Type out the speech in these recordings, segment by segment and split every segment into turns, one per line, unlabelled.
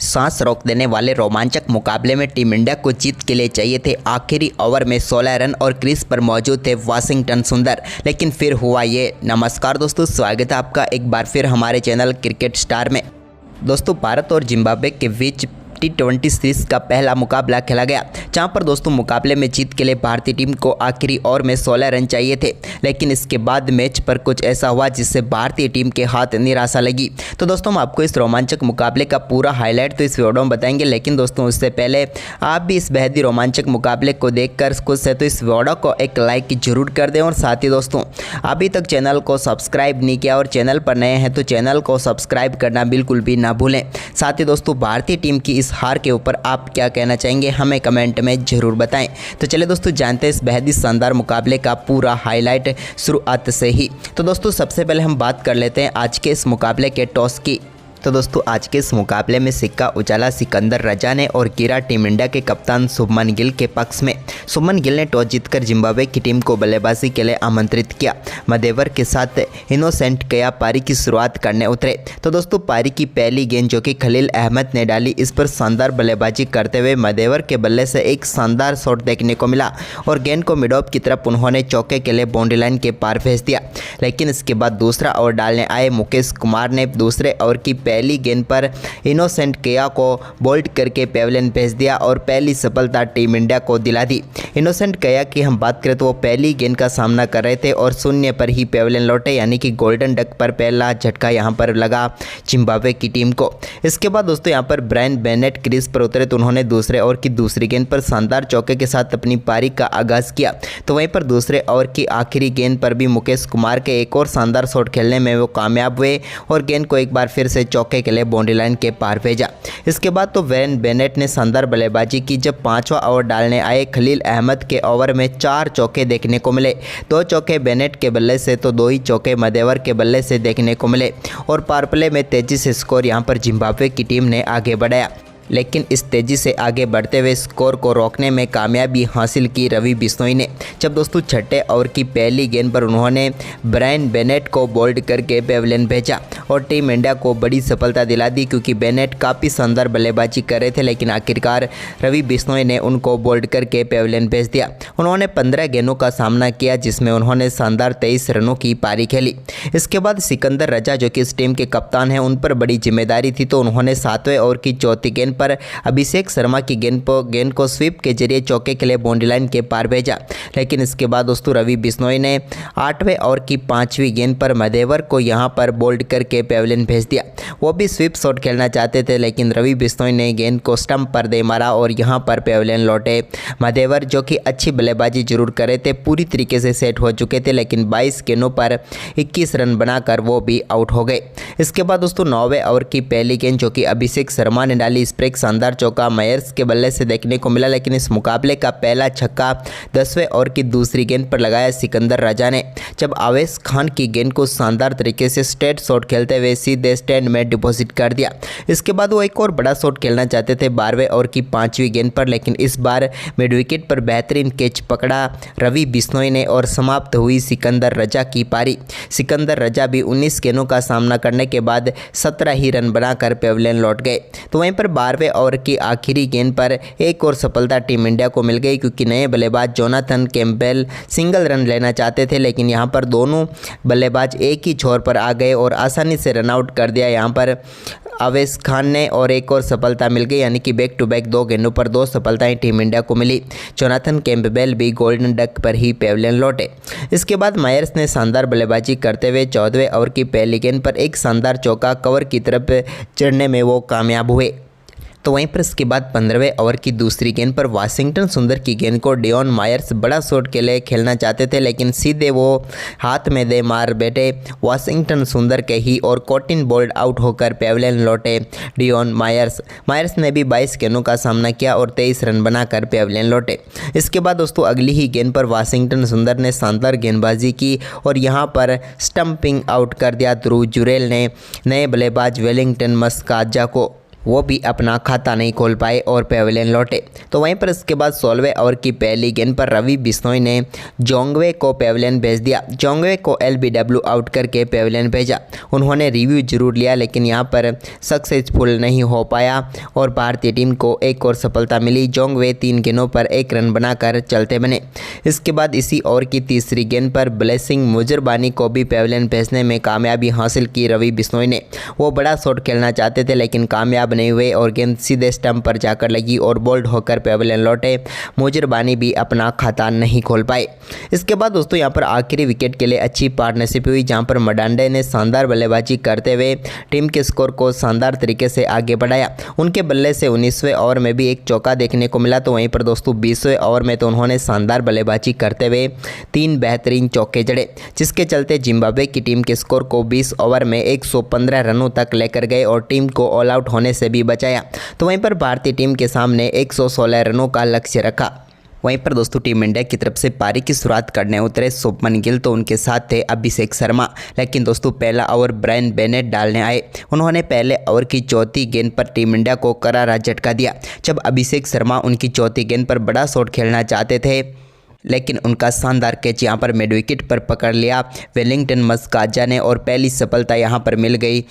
सांस रोक देने वाले रोमांचक मुकाबले में टीम इंडिया को जीत के लिए चाहिए थे आखिरी ओवर में 16 रन और क्रीज पर मौजूद थे वाशिंगटन सुंदर, लेकिन फिर हुआ ये। नमस्कार दोस्तों, स्वागत है आपका एक बार फिर हमारे चैनल क्रिकेट स्टार में। दोस्तों, भारत और जिम्बाब्वे के बीच T20 सीरीज का पहला मुकाबला खेला गया, जहां पर दोस्तों मुकाबले में जीत के लिए भारतीय टीम को आखिरी ओवर में 16 रन चाहिए थे, लेकिन इसके बाद मैच पर कुछ ऐसा हुआ जिससे भारतीय टीम के हाथ निराशा लगी। तो दोस्तों, हम आपको इस रोमांचक मुकाबले का पूरा हाईलाइट तो इस वीडियो में बताएंगे, लेकिन दोस्तों उससे पहले आप भी इस बेहद ही रोमांचक मुकाबले को देखकर खुश है तो इस वीडियो को एक लाइक जरूर कर दें। और साथ ही दोस्तों, अभी तक चैनल को सब्सक्राइब नहीं किया और चैनल पर नए हैं तो चैनल को सब्सक्राइब करना बिल्कुल भी ना भूलें। साथ ही दोस्तों, भारतीय टीम की इस हार के ऊपर आप क्या कहना चाहेंगे हमें कमेंट में जरूर बताएं। तो चलिए दोस्तों, जानते हैं इस बेहद ही शानदार मुकाबले का पूरा हाईलाइट शुरुआत से ही। तो दोस्तों, सबसे पहले हम बात कर लेते हैं आज के इस मुकाबले के टॉस की। तो दोस्तों, आज के इस मुकाबले में सिक्का उछाला सिकंदर रजा ने और गिरा टीम इंडिया के कप्तान शुभमन गिल के पक्ष में। शुभमन गिल ने टॉस जीतकर जिम्बाब्वे की टीम को बल्लेबाजी के लिए आमंत्रित किया। मदेवर के साथ इनोसेंट कया पारी की शुरुआत करने उतरे। तो दोस्तों, पारी की पहली गेंद जो कि खलील अहमद ने डाली, इस पर शानदार बल्लेबाजी करते हुए मदेवर के बल्ले से एक शानदार शॉट देखने को मिला और गेंद को मिड ऑफ की तरफ उन्होंने चौके के लिए बाउंड्री लाइन के पार भेज दिया। लेकिन इसके बाद दूसरा ओवर डालने आए मुकेश कुमार ने दूसरे ओवर की पहली गेंद पर इनोसेंट केया को बोल्ड करके पेविलियन भेज दिया और पहली सफलता टीम इंडिया को दिला दी। इनोसेंट केया की हम बात करें तो वो पहली गेंद का सामना कर रहे थे और शून्य पर ही पेविलियन लौटे, यानी कि गोल्डन डक पर पहला झटका यहां पर लगा जिम्बाब्वे की टीम को। इसके बाद दोस्तों यहां पर ब्रायन बेनेट क्रीज पर उतरे तो उन्होंने दूसरे ओवर की दूसरी गेंद पर शानदार चौके के साथ अपनी पारी का आगाज किया। तो वहीं पर दूसरे ओवर की आखिरी गेंद पर भी मुकेश कुमार के एक और शानदार शॉट खेलने में वो कामयाब हुए और गेंद को एक बार फिर से चौके के लिए बाउंड्री लाइन के पार भेजा। इसके बाद तो ब्रायन बेनेट ने शानदार बल्लेबाजी की। जब पांचवा ओवर डालने आए खलील अहमद के ओवर में 4 चौके देखने को मिले। 2 चौके बेनेट के बल्ले से तो 2 ही चौके मदेवर के बल्ले से देखने को मिले और पावर प्ले में तेजी से स्कोर यहां पर जिम्बाब्वे की टीम ने आगे बढ़ाया। लेकिन इस तेज़ी से आगे बढ़ते हुए स्कोर को रोकने में कामयाबी हासिल की रवि बिश्नोई ने, जब दोस्तों छठे ओवर की पहली गेंद पर उन्होंने ब्रायन बेनेट को बोल्ड करके पेविलियन भेजा और टीम इंडिया को बड़ी सफलता दिला दी, क्योंकि बेनेट काफ़ी शानदार बल्लेबाजी कर रहे थे, लेकिन आखिरकार रवि बिश्नोई ने उनको बोल्ड करके पेविलियन भेज दिया। उन्होंने 15 गेंदों का सामना किया, जिसमें उन्होंने शानदार 23 रनों की पारी खेली। इसके बाद सिकंदर रजा जो कि इस टीम के कप्तान हैं, उन पर बड़ी जिम्मेदारी थी, तो उन्होंने 7वें ओवर की चौथी गेंद पर अभिषेक शर्मा की गेंद को स्वीप के जरिए चौके के लिए बाउंड्री लाइन के पार भेजा। लेकिन इसके बाद दोस्तों रवि बिश्नोई ने 8वें ओवर की 5वीं गेंद पर मदेवर को यहां पर बोल्ड करके पेविलियन भेज दिया। वो भी स्वीप शॉट खेलना चाहते थे, लेकिन रवि बिश्नोई ने गेंद को स्टंप पर दे मारा और यहां पर पेविलियन लौटे। मदेवर जो कि अच्छी बल्लेबाजी जरूर कर रहे थे, पूरी तरीके से सेट हो चुके थे, लेकिन 22 गेंदों पर 21 रन बनाकर वो भी आउट हो गए। इसके बाद दोस्तों 9वें ओवर की पहली गेंद जो कि अभिषेक शर्मा ने डाली, इस पर एक शानदार चौका मायर्स के बल्ले से देखने को मिला, लेकिन इस मुकाबले का पहला छक्का 10वें ओवर की दूसरी गेंद पर लगाया सिकंदर रजा ने, जब आवेश खान की गेंद को शानदार तरीके से स्ट्रेट शॉट खेलते हुए सीधे स्टैंड में डिपॉजिट कर दिया। इसके बाद वो एक और बड़ा शॉट खेलना चाहते थे 12वें ओवर की 5वीं गेंद पर, लेकिन इस बार मिड विकेट पर बेहतरीन कैच पकड़ा रवि बिश्नोई ने और समाप्त हुई सिकंदर रजा की पारी। सिकंदर रजा भी 19 गेंदों का सामना करने के बाद 17 ही रन बनाकर पेविलियन लौट गए। तो वहीं पर 12वें ओवर की आखिरी गेंद पर एक और सफलता टीम इंडिया को मिल गई, क्योंकि नए बल्लेबाज जोनाथन कैम्पबेल सिंगल रन लेना चाहते थे, लेकिन यहां पर दोनों बल्लेबाज एक ही छोर पर आ गए और आसानी से रन आउट कर दिया यहां पर आवेश खान ने और एक और सफलता मिल गई, यानी कि बैक टू बैक 2 गेंदों पर 2 सफलताएं टीम इंडिया को मिली। जोनाथन कैम्पबेल भी गोल्डन डक पर ही पेविलियन लौटे। इसके बाद मायर्स ने शानदार बल्लेबाजी करते हुए 14वें ओवर की पहली गेंद पर एक शानदार चौका कवर की तरफ चढ़ने में वो कामयाब हुए। तो वहीं पर इसके बाद 15वें ओवर की दूसरी गेंद पर वाशिंगटन सुंदर की गेंद को डियोन मायर्स बड़ा शॉट के लिए खेलना चाहते थे, लेकिन सीधे वो हाथ में दे मार बैठे वाशिंगटन सुंदर के ही और कॉटिन बोल्ड आउट होकर पेविलियन लौटे डियोन मायर्स ने भी 22 गेंदों का सामना किया और 23 रन बनाकर पेविलियन लौटे। इसके बाद दोस्तों अगली ही गेंद पर वाशिंगटन सुंदर ने शानदार गेंदबाजी की और यहां पर स्टंपिंग आउट कर दिया ध्रुव जुरेल ने नए बल्लेबाज वेलिंगटन मस्काजा को। वो भी अपना खाता नहीं खोल पाए और पेविलियन लौटे। तो वहीं पर इसके बाद 16वें ओवर की पहली गेंद पर रवि बिश्नोई ने जोंगवे को पेविलियन भेज दिया। जोंगवे को एलबीडब्ल्यू आउट करके पेविलियन भेजा। उन्होंने रिव्यू जरूर लिया लेकिन यहाँ पर सक्सेसफुल नहीं हो पाया और भारतीय टीम को एक और सफलता मिली। जोंगवे 3 गेंदों पर 1 रन बनाकर चलते बने। इसके बाद इसी ओवर की तीसरी गेंद पर ब्लेसिंग मुजरबानी को भी पेविलियन भेजने में कामयाबी हासिल की रवि बिश्नोई ने। वो बड़ा शॉट खेलना चाहते थे लेकिन कामयाब नहीं हुए और गेंद सीधे स्टंप पर जाकर लगी और बोल्ड होकर पेविलियन लौटे। मुजरबानी भी अपना खाता नहीं खोल पाए। इसके बाद दोस्तों यहाँ पर आखिरी विकेट के लिए अच्छी पार्टनरशिप हुई जहाँ पर मडांडे ने शानदार बल्लेबाजी करते हुए टीम के स्कोर को शानदार तरीके से आगे बढ़ाया। उनके बल्ले से 19वें ओवर में भी एक चौका देखने को मिला। तो वहीं पर दोस्तों 20वें ओवर में तो उन्होंने शानदार बल्लेबाजी करते हुए 3 बेहतरीन चौके जड़े, जिसके चलते जिम्बाब्वे की टीम के स्कोर को 20 ओवर में 115 रनों तक लेकर गए और टीम को ऑल आउट होने से भी बचाया। तो वहीं पर भारतीय टीम के सामने 116 रनों का लक्ष्य रखा। वहीं पर दोस्तों टीम इंडिया की तरफ से पारी की शुरुआत करने उतरे शुभमन गिल, तो उनके साथ थे अभिषेक शर्मा। लेकिन दोस्तों पहला ओवर ब्रायन बेनेट डालने आए। उन्होंने पहले ओवर की चौथी गेंद पर टीम इंडिया को करारा झटका दिया। जब अभिषेक शर्मा उनकी चौथी गेंद पर बड़ा शॉट खेलना चाहते थे लेकिन उनका शानदार कैच यहां पर मिड विकेट पर पकड़ लिया वेलिंगटन मस्काजा ने और पहली सफलता यहां पर मिल गई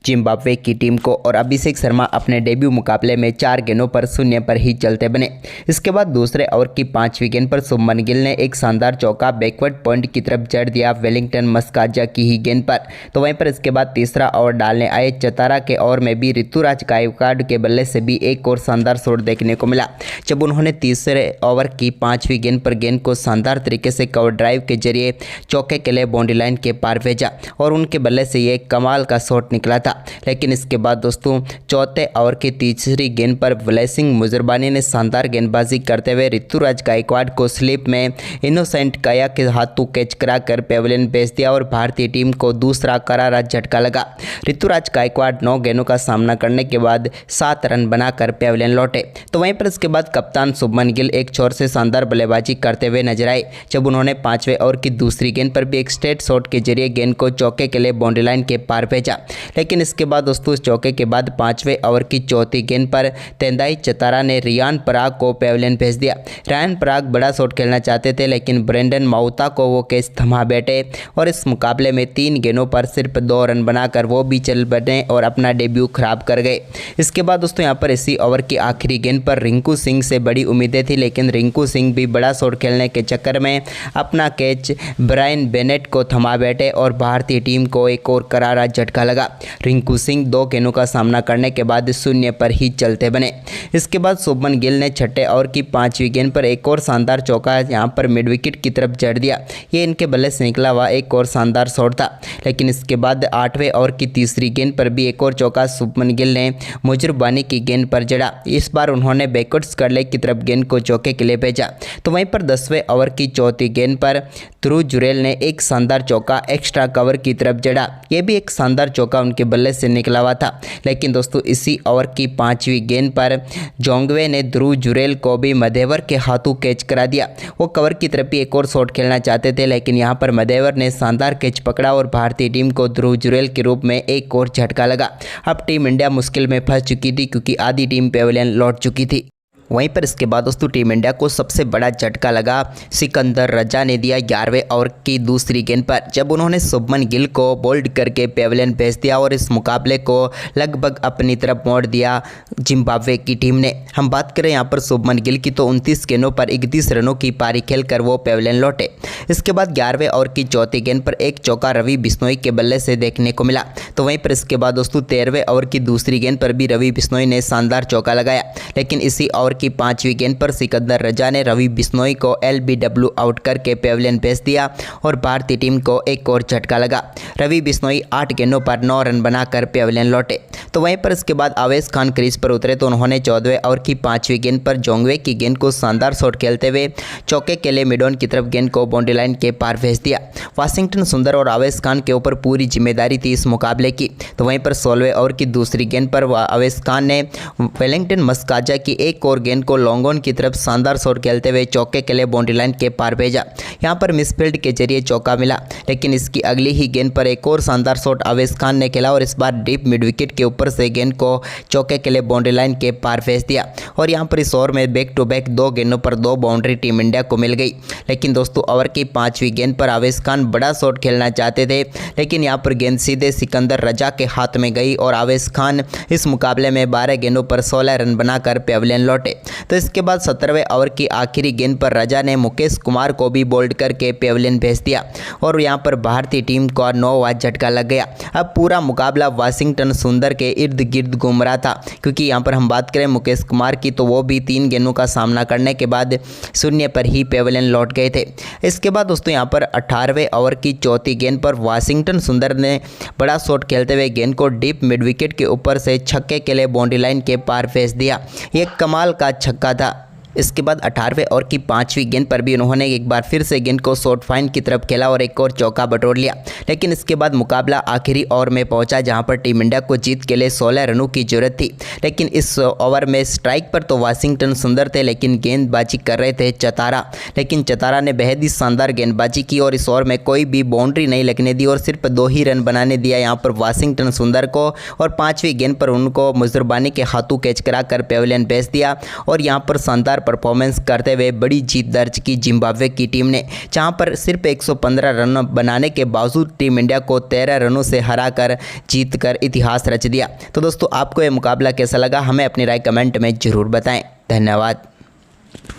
जिम्बाब्वे की टीम को। और अभिषेक शर्मा अपने डेब्यू मुकाबले में 4 गेंदों पर 0 पर ही चलते बने। इसके बाद दूसरे ओवर की 5वीं गेंद पर शुभमन गिल ने एक शानदार चौका बैकवर्ड पॉइंट की तरफ जड़ दिया वेलिंगटन मस्काजा की ही गेंद पर। तो वहीं पर इसके बाद तीसरा ओवर डालने आए चतारा के ओवर में भी ऋतुराज गायकवाड़ के बल्ले से भी एक और शानदार शॉट देखने को मिला जब उन्होंने तीसरे ओवर की 5वीं गेंद पर गेंद को शानदार तरीके से कवर ड्राइव के जरिए चौके के लिए बाउंड्री लाइन के पार भेजा और उनके बल्ले से ये कमाल का शॉट निकला था। लेकिन इसके बाद दोस्तों चौथे ओवर की तीसरी गेंद पर ब्लेसिंग मुजरबानी ने शानदार गेंदबाजी करते हुए ऋतुराज गायकवाड़ को स्लिप में इनोसेंट काया के हाथों कैच कराकर पेविलियन भेज दिया और भारतीय टीम को दूसरा करारा झटका लगा। ऋतुराज गायकवाड़ 9 गेंदों का सामना करने के बाद 7 रन बनाकर पेविलियन लौटे। तो वहीं पर इसके बाद कप्तान शुभमन गिल एक छोर से शानदार बल्लेबाजी करते हुए नजर आए जब उन्होंने 5वें ओवर की दूसरी गेंद पर भी एक स्ट्रेट शॉट के जरिए गेंद को चौके के लिए बाउंड्री लाइन के पार भेजा। लेकिन इसके बाद दोस्तों इस चौके के बाद 5वें ओवर की चौथी गेंद पर तेंदाई चतारा ने रियान पराग को पेविलियन भेज दिया। रियान पराग बड़ा शॉट खेलना चाहते थे लेकिन ब्रेंडन माउता को वो कैच थमा बैठे और इस मुकाबले में 3 गेंदों पर सिर्फ 2 रन बनाकर वो भी चल बने और अपना डेब्यू खराब कर गए। इसके बाद दोस्तों यहाँ पर इसी ओवर की आखिरी गेंद पर रिंकू सिंह से बड़ी उम्मीदें थी लेकिन रिंकू सिंह भी बड़ा शॉट खेलने के चक्कर में अपना कैच ब्रायन बेनेट को थमा बैठे और भारतीय टीम को एक और करारा झटका लगा। रिंकू सिंह 2 गेंदों का सामना करने के बाद 0 पर ही चलते बने। इसके बाद शुभमन गिल ने छठे ओवर की 5वीं गेंद पर एक और शानदार चौका यहां पर मिड विकेट की तरफ जड़ दिया। ये इनके बल्ले से निकला हुआ एक और शानदार शॉट था। लेकिन इसके बाद 8वें ओवर की तीसरी गेंद पर भी एक और चौका शुभमन गिल ने मुजरबानी की गेंद पर जड़ा। इस बार उन्होंने बैकवर्ड स्कर्ले की तरफ गेंद को चौके के लिए भेजा। तो वहीं पर 10वें ओवर की चौथी गेंद पर ध्रुव जुरेल ने एक शानदार चौका एक्स्ट्रा कवर की तरफ जड़ा। यह भी एक शानदार चौका उनके बल्ले से निकला हुआ था। लेकिन दोस्तों इसी ओवर की 5वीं गेंद पर जोंगवे ने ध्रुव जुरेल को भी मधेवर के हाथों कैच करा दिया। वो कवर की तरफ ही एक और शॉट खेलना चाहते थे लेकिन यहां पर मधेवर ने शानदार कैच पकड़ा और भारतीय टीम को ध्रुव जुरेल के रूप में एक और झटका लगा। अब टीम इंडिया मुश्किल में फंस चुकी थी क्योंकि आधी टीम पेविलियन लौट चुकी थी। वहीं पर इसके बाद दोस्तों टीम इंडिया को सबसे बड़ा झटका लगा सिकंदर रजा ने दिया 11वें ओवर की दूसरी गेंद पर जब उन्होंने शुभमन गिल को बोल्ड करके पेविलियन भेज दिया और इस मुकाबले को लगभग अपनी तरफ मोड़ दिया जिम्बाब्वे की टीम ने। हम बात करें यहाँ पर शुभमन गिल की तो 29 गेंदों पर 31 रनों की पारी खेलकर वो पेविलियन लौटे। इसके बाद 11वें ओवर की चौथी गेंद पर एक चौका रवि बिश्नोई के बल्ले से देखने को मिला। तो वहीं पर इसके बाद दोस्तों 13वें ओवर की दूसरी गेंद पर भी रवि बिश्नोई ने शानदार चौका लगाया। लेकिन इसी ओवर की 5वीं गेंद पर सिकंदर रजा ने रवि बिश्नोई को एलबीडब्ल्यू आउट करके पेविलियन भेज दिया और भारतीय टीम को एक और झटका लगा। रवि बिश्नोई 8 गेंदों पर 9 रन बनाकर पेविलियन लौटे। तो वहीं पर इसके बाद आवेश खान क्रीज पर उतरे तो उन्होंने 14वें ओवर की 5वीं गेंद पर जोंगवे की गेंद को शानदार शॉट खेलते हुए चौके के लिए मिडॉन की तरफ गेंद को बाउंड्री लाइन के पार भेज दिया। वाशिंगटन सुंदर और आवेश खान के ऊपर पूरी जिम्मेदारी थी इस मुकाबले की। तो वहीं पर 16वें ओवर की दूसरी गेंद पर आवेश खान ने वेलिंगटन मस्काजा की एक और गेंद को लॉन्ग ऑन की तरफ शानदार शॉट खेलते हुए चौके के लिए बाउंड्री लाइन के पार भेजा। यहाँ पर मिसफील्ड के जरिए चौका मिला, लेकिन इसकी अगली ही गेंद पर एक और शानदार शॉट आवेश खान ने खेला और इस बार डीप मिड विकेट के ऊपर से गेंद को चौके के लिए बाउंड्री लाइन के पार भेज दिया। और यहाँ पर इस ओवर में बैक टू बैक 2 गेंदों पर 2 बाउंड्री टीम इंडिया को मिल गई। लेकिन दोस्तों ओवर की 5वीं गेंद पर आवेश खान बड़ा शॉट खेलना चाहते थे, लेकिन यहाँ पर गेंद सीधे सिकंदर रजा के हाथ में गई और आवेश खान इस मुकाबले में 12 गेंदों पर 16 रन बनाकर पेविलियन लौटे। तो इसके बाद 17वें ओवर की आखिरी गेंद पर रजा ने मुकेश कुमार को भी बोल्ड करके पेविलियन भेज दिया और यहाँ पर भारतीय टीम को 9वां झटका लग गया। अब पूरा मुकाबला वाशिंगटन सुंदर के इर्द गिर्द घूम रहा था, क्योंकि यहाँ पर हम बात करें मुकेश कुमार की तो वो भी 3 गेंदों का सामना करने के बाद 0 पर ही पेविलियन लौट गए थे। इसके बाद दोस्तों यहाँ पर 18वें ओवर की 4थी गेंद पर वाशिंगटन सुंदर ने बड़ा शॉट खेलते हुए गेंद को डीप मिड विकेट के ऊपर से छक्के के लिए बाउंड्री लाइन के पार भेज दिया। ये कमाल का छक्का था। इसके बाद 18वें ओवर की 5वीं गेंद पर भी उन्होंने एक बार फिर से गेंद को शॉर्ट फाइन की तरफ खेला और एक और चौका बटोर लिया। लेकिन इसके बाद मुकाबला आखिरी ओवर में पहुंचा, जहां पर टीम इंडिया को जीत के लिए 16 रनों की जरूरत थी। लेकिन इस ओवर में स्ट्राइक पर तो वाशिंगटन सुंदर थे, लेकिन गेंदबाजी कर रहे थे चतारा। लेकिन चतारा ने बेहद ही शानदार गेंदबाजी की और इस ओवर में कोई भी बाउंड्री नहीं लगने दी और सिर्फ 2 ही रन बनाने दिया यहाँ पर वाशिंगटन सुंदर को। और 5वीं गेंद पर उनको मुजरबानी के हाथों कैच कराकर पेविलियन भेज दिया और यहाँ पर शानदार परफॉर्मेंस करते हुए बड़ी जीत दर्ज की जिम्बाब्वे की टीम ने, जहां पर सिर्फ 115 रन बनाने के बावजूद टीम इंडिया को 13 रनों से हराकर जीतकर इतिहास रच दिया। तो दोस्तों आपको ये मुकाबला कैसा लगा, हमें अपनी राय कमेंट में ज़रूर बताएं। धन्यवाद।